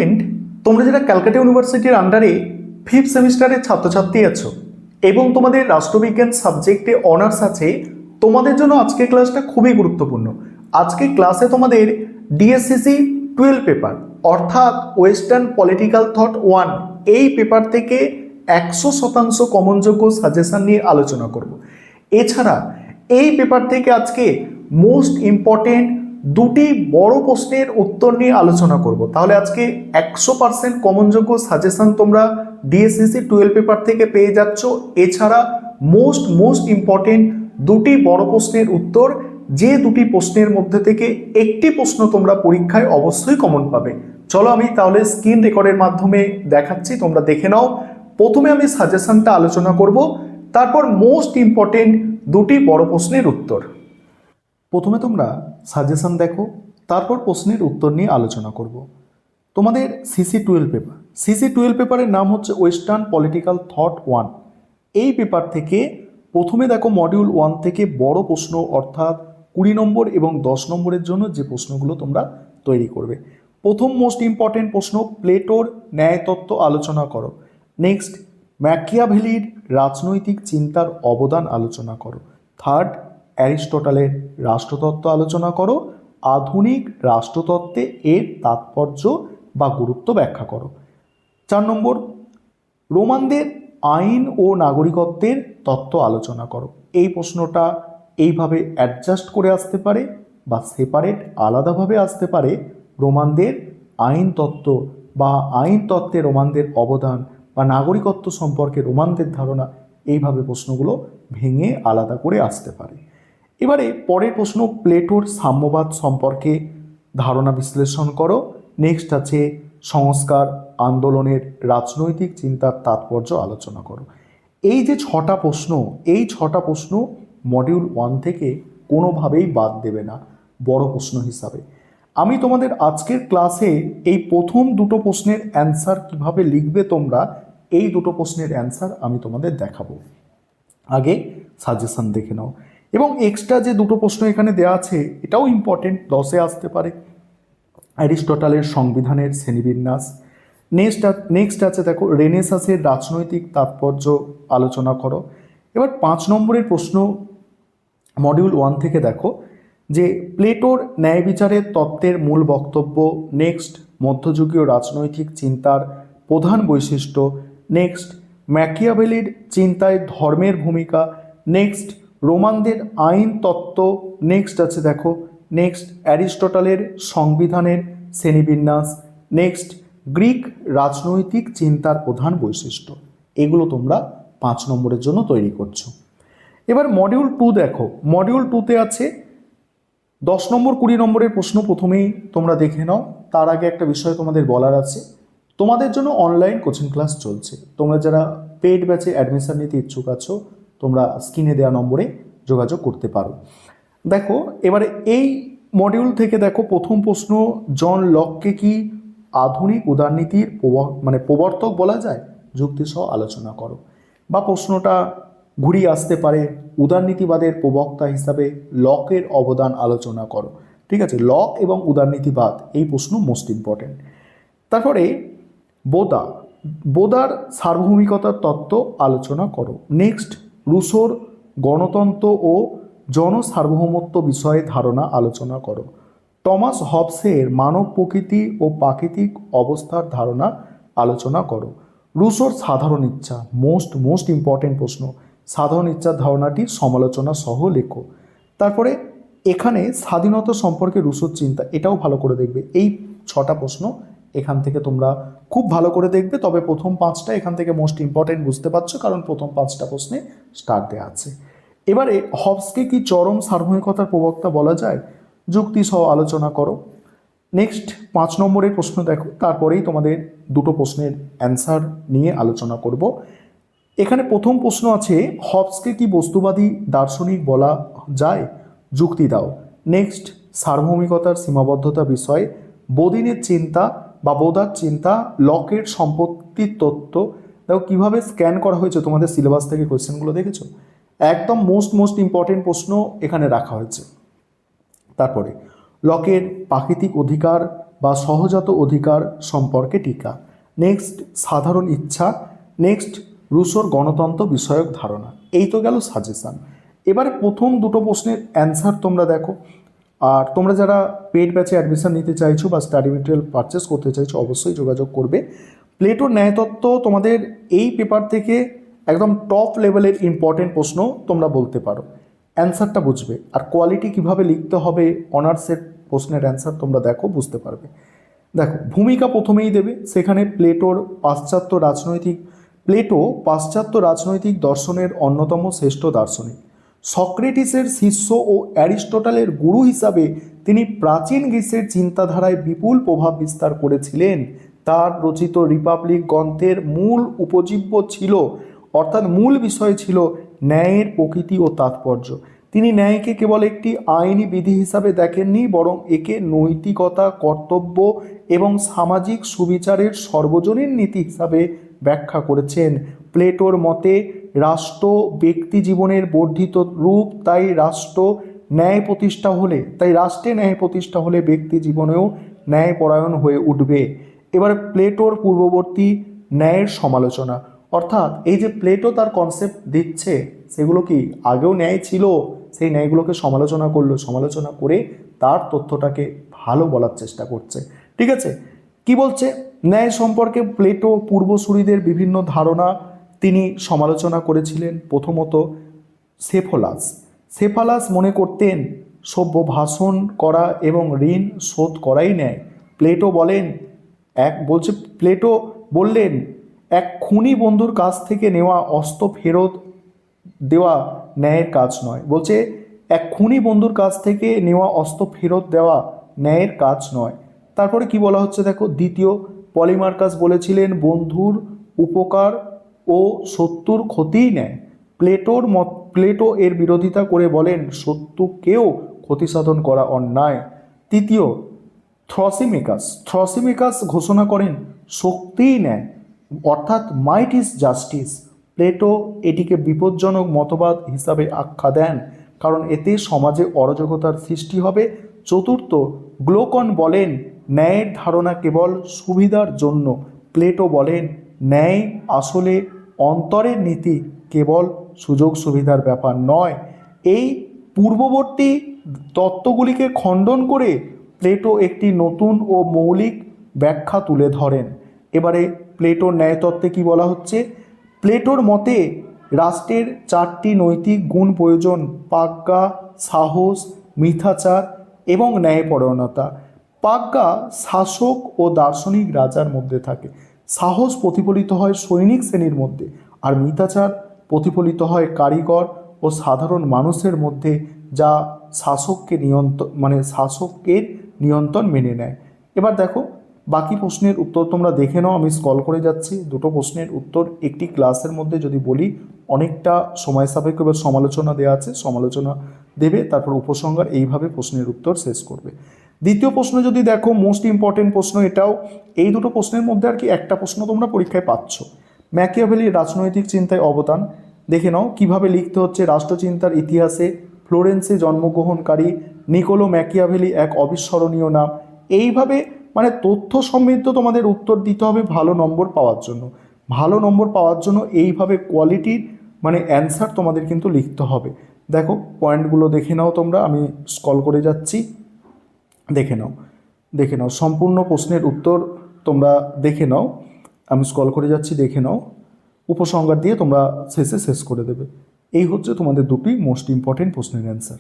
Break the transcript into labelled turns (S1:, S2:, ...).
S1: Student, তোমরা যারা ক্যালকাটা ইউনিভার্সিটির আন্ডারে 5th সেমিস্টারের ছাত্রছাত্রী আছো এবং তোমাদের রাষ্ট্রবিজ্ঞান সাবজেক্টে অনার্স আছে, তোমাদের জন্য আজকের ক্লাসটা খুবই গুরুত্বপূর্ণ। আজকে ক্লাসে তোমাদের ডিএসসিসি 12 পেপার অর্থাৎ ওয়েস্টার্ন পলিটিক্যাল থট 1 এই পেপার থেকে 100% কমনযোগ্য সাজেশন নিয়ে আলোচনা করব। এছাড়া এই পেপার থেকে আজকে মোস্ট ইম্পর্টেন্ট দুটি বড় প্রশ্নের উত্তর নিয়ে আলোচনা করব। তাহলে আজকে 100% কমনযোগ্য সাজেশন তোমরা ডিএসসিসি 12 পেপার থেকে পেয়ে যাচ্ছ। এছাড়া মোস্ট ইম্পর্টেন্ট দুটি বড় প্রশ্নের উত্তর, যে দুটি প্রশ্নের মধ্যে থেকে একটি প্রশ্ন তোমরা পরীক্ষায় অবশ্যই কমন পাবে। চলো আমি তাহলে স্ক্রিন রেকর্ডের মাধ্যমে দেখাচ্ছি, তোমরা দেখে নাও। প্রথমে আমি সাজেশনটা আলোচনা করব, তারপর মোস্ট ইম্পর্টেন্ট দুটি বড় প্রশ্নের উত্তর। প্রথমে তোমরা সাজেশন দেখো, তারপর প্রশ্নের উত্তর নিয়ে আলোচনা করব। তোমাদের সিসি 12 পেপার, সিসি 12 পেপারের নাম হচ্ছে ওয়েস্টার্ন পলিটিক্যাল থট 1। এই পেপার থেকে প্রথমে দেখো মডিউল 1 থেকে বড় প্রশ্ন অর্থাৎ 20 নম্বর এবং 10 নম্বরের জন্য যে প্রশ্নগুলো তোমরা তৈরি করবে। প্রথম মোস্ট ইম্পর্টেন্ট প্রশ্ন, প্লেটোর ন্যায়তত্ত্ব আলোচনা করো। নেক্সট, ম্যাকিয়াভেলির রাজনৈতিক চিন্তার অবদান আলোচনা করো। থার্ড, অ্যারিস্টটলের রাষ্ট্রতত্ত্ব আলোচনা করো। আধুনিক রাষ্ট্রতত্ত্বে এর তাৎপর্য বা গুরুত্ব ব্যাখ্যা করো। 4 নম্বর, রোমানদের আইন ও নাগরিকত্বের তত্ত্ব আলোচনা করো। এই প্রশ্নটা এইভাবে অ্যাডজাস্ট করে আসতে পারে বা সেপারেট আলাদাভাবে আসতে পারে। রোমানদের আইন তত্ত্ব বা আইন তত্ত্বে রোমানদের অবদান বা নাগরিকত্ব সম্পর্কে রোমানদের ধারণা, এইভাবে প্রশ্নগুলো ভেঙে আলাদা করে আসতে পারে। এবারে পরের প্রশ্ন, প্লেটোর সাম্যবাদ সম্পর্কে ধারণা বিশ্লেষণ করো। নেক্সট আছে সংস্কার আন্দোলনের রাজনৈতিক চিন্তার তাৎপর্য আলোচনা করো। এই যে 6টা প্রশ্ন, এই 6টা প্রশ্ন মডিউল 1 থেকে কোনোভাবেই বাদ দেবে না বড় প্রশ্ন হিসাবে। আমি তোমাদের আজকের ক্লাসে এই প্রথম দুটো প্রশ্নের অ্যান্সার কিভাবে লিখবে তোমরা, এই দুটো প্রশ্নের অ্যান্সার আমি তোমাদের দেখাবো। আগে সাজেশন দেখে নাও। এবং এক্সট্রা যে দুটো প্রশ্ন এখানে দেওয়া আছে এটাও ইম্পর্টেন্ট, 10-এ আসতে পারে। অ্যারিস্টটলের সংবিধানের শ্রেণীবিন্যাস। নেক্সট আছে দেখো রেনেসাঁসের রাজনৈতিক তাৎপর্য আলোচনা করো। এবার 5 নম্বরের প্রশ্ন মডিউল 1 থেকে দেখো যে প্লেটোর ন্যায় বিচারের তত্ত্বের মূল বক্তব্য। নেক্সট, মধ্যযুগীয় রাজনৈতিক চিন্তার প্রধান বৈশিষ্ট্য। নেক্সট, ম্যাকিয়াভেলির চিন্তায় ধর্মের ভূমিকা। নেক্সট, রোমানদের আইন তত্ত্ব। নেক্সট আছে দেখো অ্যারিস্টটলের সংবিধানের শ্রেণীবিন্যাস। নেক্সট, গ্রিক রাজনৈতিক চিন্তার প্রধান বৈশিষ্ট্য। এগুলো তোমরা 5 নম্বরের জন্য তৈরি করছো। এবার মডিউল 2 দেখো, মডিউল 2তে আছে 10 নম্বর 20 নম্বরের প্রশ্ন প্রথমেই তোমরা দেখে নাও। তার আগে একটা বিষয় তোমাদের বলার আছে, তোমাদের জন্য অনলাইন কোচিং ক্লাস চলছে। তোমরা যারা পেইড ব্যাচে অ্যাডমিশন নিতে ইচ্ছুক আছো, তোমরা স্ক্রিনে দেওয়া নম্বরে যোগাযোগ করতে পারো। দেখো এবারে এই মডিউল থেকে দেখো প্রথম প্রশ্ন, জন লককে কি আধুনিক উদারনীতির প্রবর্তক বলা যায়? যুক্তিসহ আলোচনা করো। বা প্রশ্নটা ঘুরিয়ে আসতে পারে, উদারনীতিবাদের প্রবক্তা হিসাবে লকের অবদান আলোচনা করো। ঠিক আছে, লক এবং উদারনীতিবাদ, এই প্রশ্ন মোস্ট ইম্পর্টেন্ট। তারপরে বোদার সার্বভৌমিকতার তত্ত্ব আলোচনা করো। নেক্সট, রুশোর গণতন্ত্র ও জনসার্বভৌমত্ব বিষয়ে ধারণা আলোচনা করো। টমাস হবসের মানব প্রকৃতি ও প্রাকৃতিক অবস্থার ধারণা আলোচনা করো। রুশোর সাধারণ ইচ্ছা, মোস্ট ইম্পর্টেন্ট প্রশ্ন, সাধারণ ইচ্ছার ধারণাটি সমালোচনা সহ লেখো। তারপরে এখানে স্বাধীনতা সম্পর্কে রুশোর চিন্তা, এটাও ভালো করে দেখবে। এই 6টা প্রশ্ন এখান থেকে তোমরা খুব ভালো করে দেখবে। তবে প্রথম 5টা এখান থেকে মোস্ট ইম্পর্টেন্ট বুঝতে পারছো, কারণ প্রথম 5টা প্রশ্নে স্টার দেওয়া আছে। এবারে হবসকে কি চরম সার্বভৌমিকতার প্রবক্তা বলা যায়? যুক্তি সহ আলোচনা করো। নেক্সট 5 নম্বরের প্রশ্ন দেখো, তারপরেই তোমাদের দুটো প্রশ্নের অ্যান্সার নিয়ে আলোচনা করব। এখানে প্রথম প্রশ্ন আছে, হবসকে কি বস্তুবাদী দার্শনিক বলা যায়? যুক্তি দাও। নেক্সট, সার্বভৌমিকতার সীমাবদ্ধতা বিষয়ে বোদিনের চিন্তা বা বোদার চিন্তা, লকের সম্পত্তির তত্ত্ব। দেখো কীভাবে স্ক্যান করা হয়েছে, তোমাদের সিলেবাস থেকে কোয়েশ্চেনগুলো দেখেছো? একদম মোস্ট ইম্পর্টেন্ট প্রশ্ন এখানে রাখা হয়েছে। তারপরে লকের প্রাকৃতিক অধিকার বা সহজাত অধিকার সম্পর্কে টিকা। নেক্সট সাধারণ ইচ্ছা। নেক্সট রুশোর গণতন্ত্র বিষয়ক ধারণা। এই তো গেল সাজেশান। এবারে প্রথম দুটো প্রশ্নের অ্যান্সার তোমরা দেখো। আর তোমরা যারা পেড ব্যাচে অ্যাডমিশন নিতে চাইছো বা স্টাডি মেটেরিয়াল পারচেস করতে চাইছো অবশ্যই যোগাযোগ করবে। প্লেটোর ন্যায়তত্ত্ব তোমাদের এই পেপার থেকে একদম টপ লেভেলের ইম্পর্টেন্ট প্রশ্ন তোমরা বলতে পারো, অ্যান্সারটা বুঝবে। আর কোয়ালিটি কিভাবে লিখতে হবে অনার্সের প্রশ্নের অ্যান্সার তোমরা দেখো, বুঝতে পারবে। দেখো ভূমিকা প্রথমেই দেবে, সেখানে প্লেটো পাশ্চাত্য রাজনৈতিক দর্শনের অন্যতম শ্রেষ্ঠ দার্শনিক। সক্রেটিসের শিষ্য ও অ্যারিস্টটলের গুরু হিসাবে তিনি প্রাচীন গ্রিসের চিন্তাধারায় বিপুল প্রভাব বিস্তার করেছিলেন। তার রচিত রিপাবলিক গ্রন্থের মূল উপজীব্য ছিল, অর্থাৎ মূল বিষয় ছিল ন্যায়ের প্রকৃতি ও তাৎপর্য। তিনি ন্যায়কে কেবল একটি আইনি বিধি হিসাবে দেখেননি, বরং একে নৈতিকতা, কর্তব্য এবং সামাজিক সুবিচারের সর্বজনীন নীতি হিসাবে ব্যাখ্যা করেছেন। প্লেটোর মতে রাষ্ট্র ব্যক্তি জীবনের বর্ধিত রূপ, তাই রাষ্ট্রে ন্যায় প্রতিষ্ঠা হলে ব্যক্তি জীবনেও ন্যায়পরায়ণ হয়ে উঠবে। এবার প্লেটোর পূর্ববর্তী ন্যায়ের সমালোচনা, অর্থাৎ এই যে প্লেটো তার কনসেপ্ট দিচ্ছে সেগুলো কি আগেও ন্যায় ছিল, সেই ন্যায়গুলোকে সমালোচনা করে তার তথ্যটাকে ভালো বলার চেষ্টা করছে। ঠিক আছে, কি বলছে? ন্যায় সম্পর্কে প্লেটো পূর্বসূরিদের বিভিন্ন ধারণা তিনি সমালোচনা করেছিলেন। প্রথমত সেফালাস মনে করতেন সভ্য ভাষণ করা এবং ঋণ শোধ করাই ন্যায়। প্লেটো বললেন এক খুনি বন্ধুর কাছ থেকে নেওয়া অস্ত্র ফেরত দেওয়া ন্যায়ের কাজ নয়। বলছে এক খুনি বন্ধুর কাছ থেকে নেওয়া অস্ত্র ফেরত দেওয়া ন্যায়ের কাজ নয়। তারপরে কি বলা হচ্ছে দেখো, দ্বিতীয় পলিমার্কাস বলেছিলেন বন্ধুর উপকার ও শত্রুর ক্ষতিই ন্যায়। প্লেটো এর বিরোধিতা করে বলেন শত্রুকেও ক্ষতিসাধন করা অন্যায়। তৃতীয় থ্রসিমিকাস ঘোষণা করেন শক্তিই ন্যায়, অর্থাৎ মাইট ইজ জাস্টিস। প্লেটো এটিকে বিপজ্জনক মতবাদ হিসাবে আখ্যা দেন, কারণ এতে সমাজে অরাজকতার সৃষ্টি হবে। চতুর্থ গ্লোকন বলেন ন্যায়ের ধারণা কেবল সুবিধার জন্য। প্লেটো বলেন ন্যায় আসলে অন্তরের নীতি, কেবল সুযোগ সুবিধার ব্যাপার নয়। এই পূর্ববর্তী তত্ত্বগুলিকে খণ্ডন করে প্লেটো একটি নতুন ও মৌলিক ব্যাখ্যা তুলে ধরেন। এবারে প্লেটোর ন্যায়তত্ত্বে কি বলা হচ্ছে? প্লেটোর মতে রাষ্ট্রের 4টি নৈতিক গুণ প্রয়োজন: প্রজ্ঞা, সাহস, মিথ্যাচার এবং ন্যায়পরায়ণতা। প্রজ্ঞা শাসক ও দার্শনিক রাজার মধ্যে থাকে, সাহস প্রতিফলিত হয় সৈনিক শ্রেণীর মধ্যে, আর মিথ্যাচার প্রতিফলিত হয় কারিগর ও সাধারণ মানুষের মধ্যে, যা শাসকের নিয়ন্ত্রণ মেনে নেয়। এবার দেখো বাকি প্রশ্নের উত্তর তোমরা দেখে নাও, আমি স্ক্রল করে যাচ্ছি। দুটো প্রশ্নের উত্তর একটি ক্লাসের মধ্যে যদি বলি অনেকটা সময় সাপেক্ষ, বা সমালোচনা দেওয়া আছে, সমালোচনা দেবে, তারপর উপসংহার, এইভাবে প্রশ্নের উত্তর শেষ করবে। দ্বিতীয় প্রশ্ন যদি দেখো, মোস্ট ইম্পর্টেন্ট প্রশ্ন এটাও। এই দুটো প্রশ্নের মধ্যে আর কি একটা প্রশ্ন তোমরা পরীক্ষায় পাচ্ছ। ম্যাকিয়াভেলির রাজনৈতিক চিন্তায় অবদান দেখে নাও, কিভাবে লিখতে হচ্ছে। রাষ্ট্রচিন্তার ইতিহাসে ফ্লোরেন্সে জন্মগ্রহণকারী নিকোলো ম্যাকিয়াভেলি এক অবিস্মরণীয় নাম। এইভাবে তথ্য সমৃদ্ধ তোমাদের উত্তর দিতে হবে ভালো নম্বর পাওয়ার জন্য। এইভাবে কোয়ালিটির অ্যান্সার তোমাদের কিন্তু লিখতে হবে। দেখো পয়েন্টগুলো দেখে নাও তোমরা, আমি স্ক্রল করে যাচ্ছি, দেখে নাও সম্পূর্ণ প্রশ্নের উত্তর তোমরা দেখে নাও, আমি স্ক্রল করে যাচ্ছি, দেখে নাও। উপসংহার দিয়ে তোমরা শেষ করে দেবে। এই হচ্ছে তোমাদের দুটি মোস্ট ইম্পর্টেন্ট প্রশ্নের অ্যান্সার।